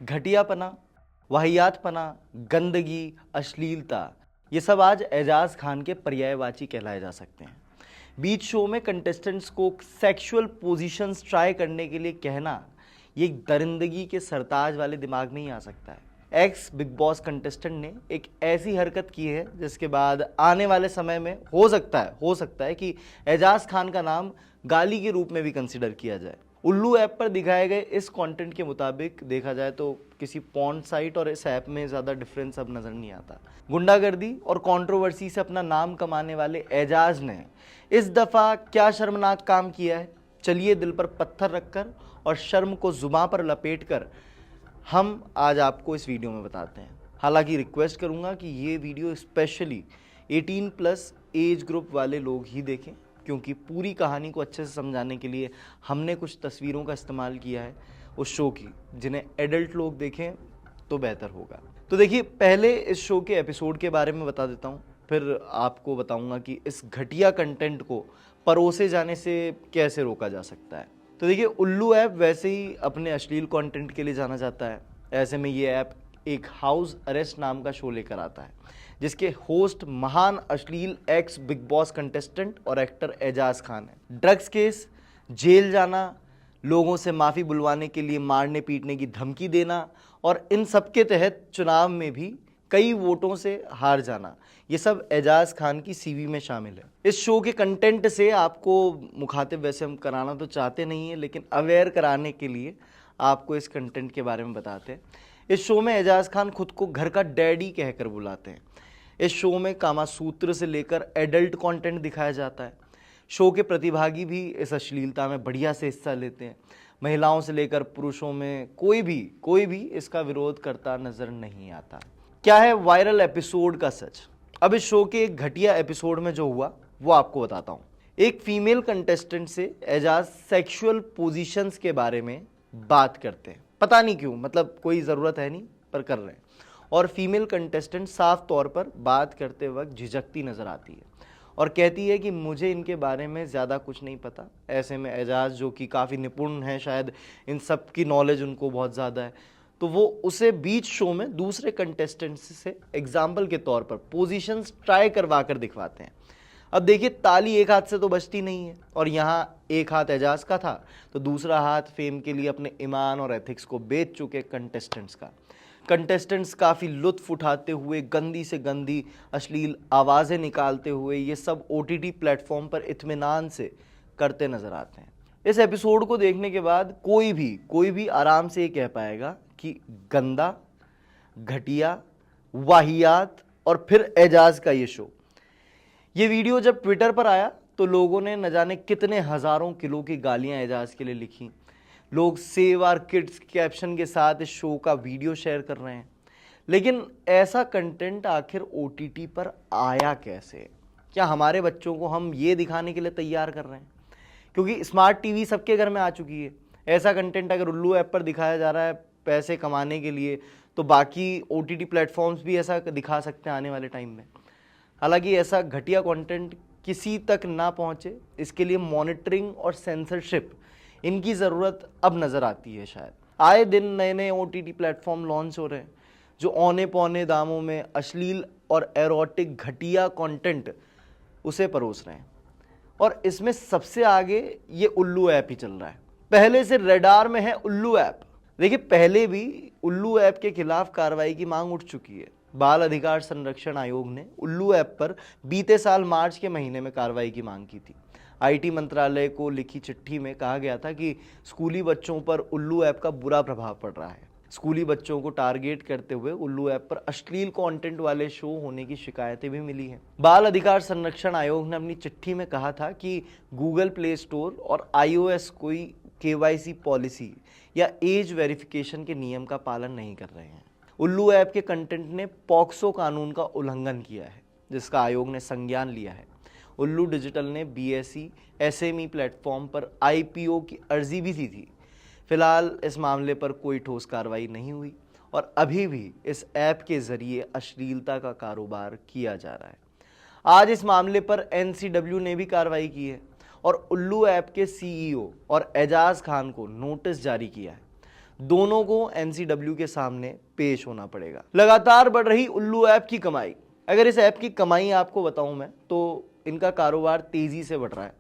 घटियापना, वाहियातपना, गंदगी, अश्लीलता, ये सब आज एजाज खान के पर्यायवाची कहलाए जा सकते हैं। बीच शो में कंटेस्टेंट्स को सेक्सुअल पोजीशंस ट्राई करने के लिए कहना, ये एक दरिंदगी के सरताज वाले दिमाग में ही आ सकता है। एक्स बिग बॉस कंटेस्टेंट ने एक ऐसी हरकत की है जिसके बाद आने वाले समय में हो सकता है कि एजाज खान का नाम गाली के रूप में भी कंसिडर किया जाए। उल्लू ऐप पर दिखाए गए इस कंटेंट के मुताबिक देखा जाए तो किसी पॉर्न साइट और इस ऐप में ज़्यादा डिफरेंस अब नज़र नहीं आता। गुंडागर्दी और कंट्रोवर्सी से अपना नाम कमाने वाले एजाज ने इस दफ़ा क्या शर्मनाक काम किया है, चलिए दिल पर पत्थर रखकर और शर्म को जुबां पर लपेट कर हम आज आपको इस वीडियो में बताते हैं। हालांकि रिक्वेस्ट करूंगा कि ये वीडियो स्पेशली 18+ एज ग्रुप वाले लोग ही देखें, क्योंकि पूरी कहानी को अच्छे से समझाने के लिए हमने कुछ तस्वीरों का इस्तेमाल किया है उस शो की, जिन्हें एडल्ट लोग देखें तो बेहतर होगा। तो देखिए, पहले इस शो के एपिसोड के बारे में बता देता हूँ, फिर आपको बताऊंगा कि इस घटिया कंटेंट को परोसे जाने से कैसे रोका जा सकता है। तो देखिए, उल्लू ऐप वैसे ही अपने अश्लील कंटेंट के लिए जाना जाता है। ऐसे में ये ऐप एक हाउस अरेस्ट नाम का शो लेकर आता है, जिसके होस्ट महान अश्लील एक्स बिग बॉस कंटेस्टेंट और एक्टर एजाज खान है। ड्रग्स केस, जेल जाना, लोगों से माफ़ी बुलवाने के लिए मारने पीटने की धमकी देना और इन सब के तहत चुनाव में भी कई वोटों से हार जाना, ये सब एजाज खान की सीवी में शामिल है। इस शो के कंटेंट से आपको मुखातिब वैसे हम कराना तो चाहते नहीं है, लेकिन अवेयर कराने के लिए आपको इस कंटेंट के बारे में बताते हैं। इस शो में एजाज खान खुद को घर का डैडी कहकर बुलाते हैं। इस शो में कामासूत्र से लेकर एडल्ट कंटेंट दिखाया जाता है। शो के प्रतिभागी भी इस अश्लीलता में बढ़िया से हिस्सा लेते हैं। महिलाओं से लेकर पुरुषों में कोई भी इसका विरोध करता नजर नहीं आता। क्या है वायरल एपिसोड का सच? अब इस शो के एक घटिया एपिसोड में जो हुआ वो आपको बताता हूँ। एक फीमेल कंटेस्टेंट से एजाज सेक्सुअल पोजीशंस के बारे में बात करते हैं, पता नहीं क्यों, मतलब कोई ज़रूरत है नहीं पर कर रहे हैं। और फीमेल कंटेस्टेंट साफ तौर पर बात करते वक्त झिझकती नज़र आती है और कहती है कि मुझे इनके बारे में ज़्यादा कुछ नहीं पता। ऐसे में एजाज, जो कि काफ़ी निपुण है, शायद इन सब की नॉलेज उनको बहुत ज़्यादा है, तो वो उसे बीच शो में दूसरे कंटेस्टेंट्स से एग्जाम्पल के तौर पर पोजीशंस ट्राई करवा कर दिखवाते हैं। अब देखिए, ताली एक हाथ से तो बजती नहीं है, और यहाँ एक हाथ एजाज का था तो दूसरा हाथ फेम के लिए अपने ईमान और एथिक्स को बेच चुके कंटेस्टेंट्स का। कंटेस्टेंट्स काफ़ी लुत्फ उठाते हुए, गंदी से गंदी अश्लील आवाज़ें निकालते हुए ये सब OTT प्लेटफॉर्म पर इत्मीनान से करते नज़र आते हैं। इस एपिसोड को देखने के बाद कोई भी आराम से ये कह पाएगा कि गंदा, घटिया, वाहियात और फिर एजाज का ये शो। ये वीडियो जब ट्विटर पर आया तो लोगों ने न जाने कितने हज़ारों किलो की गालियां एजाज के लिए लिखी। लोग सेव आवर किड्स कैप्शन के साथ इस शो का वीडियो शेयर कर रहे हैं। लेकिन ऐसा कंटेंट आखिर OTT पर आया कैसे? क्या हमारे बच्चों को हम ये दिखाने के लिए तैयार कर रहे हैं? क्योंकि स्मार्ट टीवी सबके घर में आ चुकी है। ऐसा कंटेंट अगर उल्लू ऐप पर दिखाया जा रहा है पैसे कमाने के लिए, तो बाकी OTT प्लेटफॉर्म्स भी ऐसा दिखा सकते हैं आने वाले टाइम में। हालांकि ऐसा घटिया कंटेंट किसी तक ना पहुंचे, इसके लिए मॉनिटरिंग और सेंसरशिप, इनकी ज़रूरत अब नज़र आती है। शायद आए दिन नए OTT प्लेटफॉर्म लॉन्च हो रहे हैं जो औने पौने दामों में अश्लील और एरोटिक घटिया कंटेंट उसे परोस रहे हैं, और इसमें सबसे आगे ये उल्लू ऐप ही चल रहा है। पहले से रडार में है उल्लू ऐप। देखिए, पहले भी उल्लू ऐप के खिलाफ कार्रवाई की मांग उठ चुकी है। बाल अधिकार संरक्षण आयोग ने उल्लू ऐप पर बीते साल मार्च के महीने में कार्रवाई की मांग की थी। IT मंत्रालय को लिखी चिट्ठी में कहा गया था कि स्कूली बच्चों पर उल्लू ऐप का बुरा प्रभाव पड़ रहा है। स्कूली बच्चों को टारगेट करते हुए उल्लू ऐप पर अश्लील कंटेंट वाले शो होने की शिकायतें भी मिली हैं। बाल अधिकार संरक्षण आयोग ने अपनी चिट्ठी में कहा था कि गूगल प्ले स्टोर और iOS कोई KYC पॉलिसी या एज वेरिफिकेशन के नियम का पालन नहीं कर रहे हैं। उल्लू ऐप के कंटेंट ने पॉक्सो कानून का उल्लंघन किया है, जिसका आयोग ने संज्ञान लिया है। उल्लू डिजिटल ने BSE SME प्लेटफॉर्म पर IPO की अर्जी भी दी थी। फिलहाल इस मामले पर कोई ठोस कार्रवाई नहीं हुई और अभी भी इस ऐप के जरिए अश्लीलता का कारोबार किया जा रहा है। आज इस मामले पर NCW ने भी कार्रवाई की है और उल्लू ऐप के CEO और एजाज खान को नोटिस जारी किया है। दोनों को एनसीडब्ल्यू के सामने पेश होना पड़ेगा। लगातार बढ़ रही उल्लू ऐप की कमाई। अगर इस ऐप की कमाई आपको बताऊं मैं तो इनका कारोबार तेजी से बढ़ रहा है।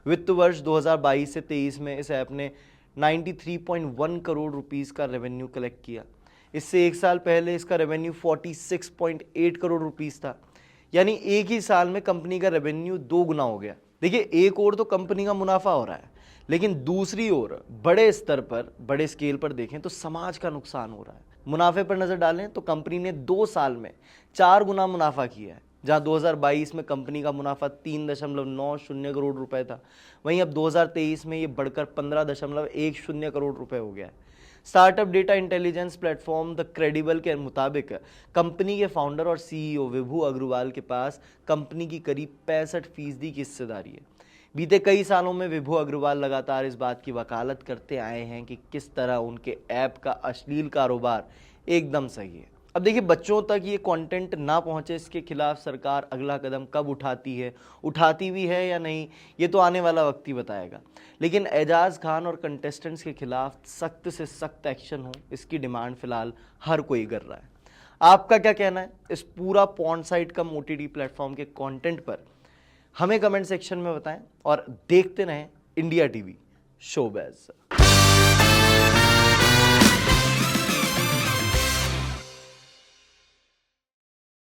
वित्त वर्ष 2022 से 23 में इस ऐप ने 93.1 करोड़ रुपीस का रेवेन्यू कलेक्ट किया। इससे एक साल पहले इसका रेवेन्यू 46.8 करोड़ रुपीस था। यानी एक ही साल में कंपनी का रेवेन्यू 2 गुना हो गया। देखिए, एक और तो कंपनी का मुनाफा हो रहा है, लेकिन दूसरी ओर बड़े स्तर पर, बड़े स्केल पर देखें तो समाज का नुकसान हो रहा है। मुनाफे पर नजर डालें तो कंपनी ने 2 साल में 4 गुना मुनाफा किया है। जहां 2022 में कंपनी का मुनाफा 3.90 करोड़ रुपए था, वहीं अब 2023 में ये बढ़कर 15.10 करोड़ रुपए हो गया है। Startup data intelligence platform the credible के मुताबिक कंपनी के फाउंडर और सीईओ विभू अग्रवाल के पास कंपनी की करीब 65% की हिस्सेदारी है। बीते कई सालों में विभू अग्रवाल लगातार इस बात की वकालत करते आए हैं कि किस तरह उनके ऐप का अश्लील कारोबार एकदम सही है। अब देखिए, बच्चों तक ये कंटेंट ना पहुंचे, इसके खिलाफ सरकार अगला कदम कब उठाती है, उठाती भी है या नहीं, ये तो आने वाला वक्त ही बताएगा। लेकिन एजाज खान और कंटेस्टेंट्स के खिलाफ सख्त से सख्त एक्शन हो, इसकी डिमांड फिलहाल हर कोई कर रहा है। आपका क्या कहना है इस पूरा पॉर्न साइट कम ओटीटी प्लेटफॉर्म के कंटेंट पर? हमें कमेंट सेक्शन में बताएं और देखते रहें इंडिया टीवी शोबिज़।